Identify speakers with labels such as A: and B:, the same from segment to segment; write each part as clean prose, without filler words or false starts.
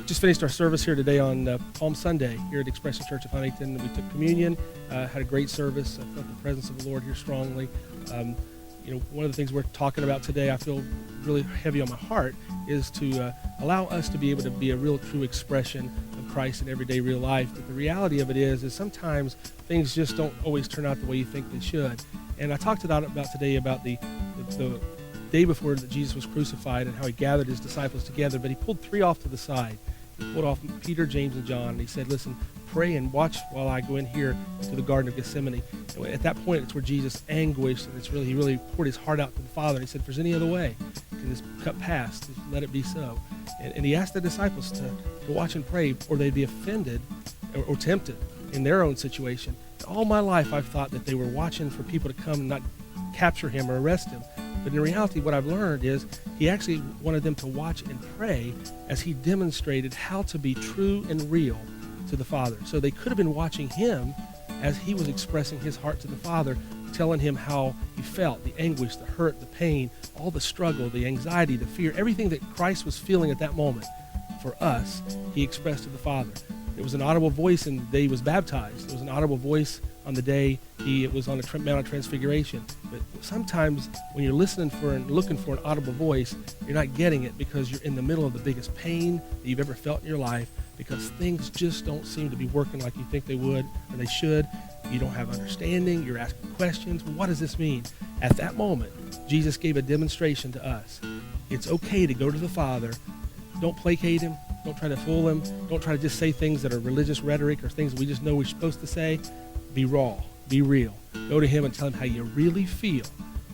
A: just finished our service here today on Palm Sunday here at Expression Church of Huntington. We took communion, had a great service. I felt the presence of the Lord here strongly. One of the things we're talking about today, I feel really heavy on my heart, is to allow us to be able to be a real, true expression of Christ in everyday real life. But the reality of it is sometimes things just don't always turn out the way you think they should. And I talked about today about the day before that Jesus was crucified and how he gathered his disciples together, but he pulled three off to the side. He pulled off Peter, James, and John, and he said, listen, pray and watch while I go in here to the Garden of Gethsemane. And at that point, it's where Jesus anguished, and he really poured his heart out to the Father. And he said, if there's any other way, can this cup pass? Just let it be so. And he asked the disciples to watch and pray, or they'd be offended or tempted in their own situation. All my life, I've thought that they were watching for people to come and not capture him or arrest him. But in reality, what I've learned is he actually wanted them to watch and pray as he demonstrated how to be true and real to the Father. So they could have been watching him as he was expressing his heart to the Father, telling him how he felt, the anguish, the hurt, the pain, all the struggle, the anxiety, the fear, everything that Christ was feeling at that moment. For us, he expressed to the Father. It was an audible voice in the day he was baptized. It was an audible voice on the day it was on the Mount of Transfiguration. But sometimes when you're listening for and looking for an audible voice, you're not getting it because you're in the middle of the biggest pain that you've ever felt in your life, because things just don't seem to be working like you think they would or they should. You don't have understanding. You're asking questions. What does this mean? At that moment, Jesus gave a demonstration to us. It's okay to go to the Father. Don't placate him. Don't try to fool him. Don't try to just say things that are religious rhetoric or things we just know we're supposed to say. Be raw. Be real. Go to him and tell him how you really feel,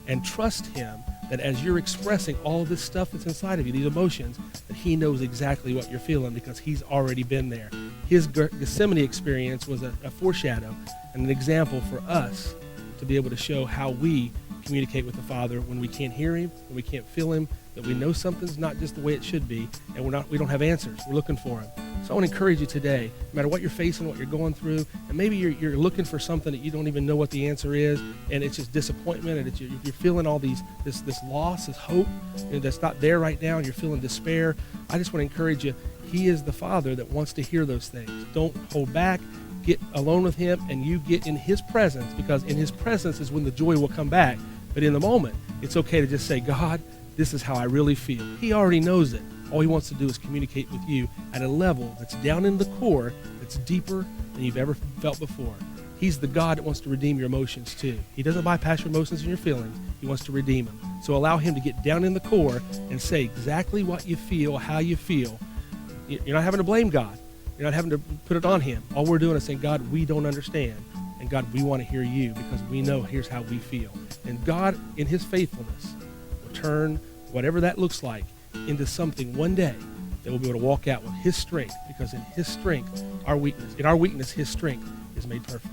A: and trust him that as you're expressing all this stuff that's inside of you, these emotions, that he knows exactly what you're feeling because he's already been there. His Gethsemane experience was a foreshadow and an example for us to be able to show how we communicate with the Father when we can't hear him, when we can't feel him, that we know something's not just the way it should be, and we don't have answers. We're looking for him. So I want to encourage you today, no matter what you're facing, what you're going through, and maybe you're looking for something that you don't even know what the answer is, and it's just disappointment, and you're feeling all this loss, this hope that's not there right now, and you're feeling despair. I just want to encourage you, he is the Father that wants to hear those things. Don't hold back. Get alone with him, and you get in his presence, because in his presence is when the joy will come back. But in the moment, it's okay to just say, God, this is how I really feel. He already knows it. All he wants to do is communicate with you at a level that's down in the core, that's deeper than you've ever felt before. He's the God that wants to redeem your emotions too. He doesn't bypass your emotions and your feelings. He wants to redeem them. So allow him to get down in the core and say exactly what you feel, how you feel. You're not having to blame God. You're not having to put it on him. All we're doing is saying, God, we don't understand. And God, we want to hear you because we know here's how we feel. And God, in his faithfulness, will turn whatever that looks like into something one day that we'll be able to walk out with his strength, because in his strength, in our weakness, his strength is made perfect.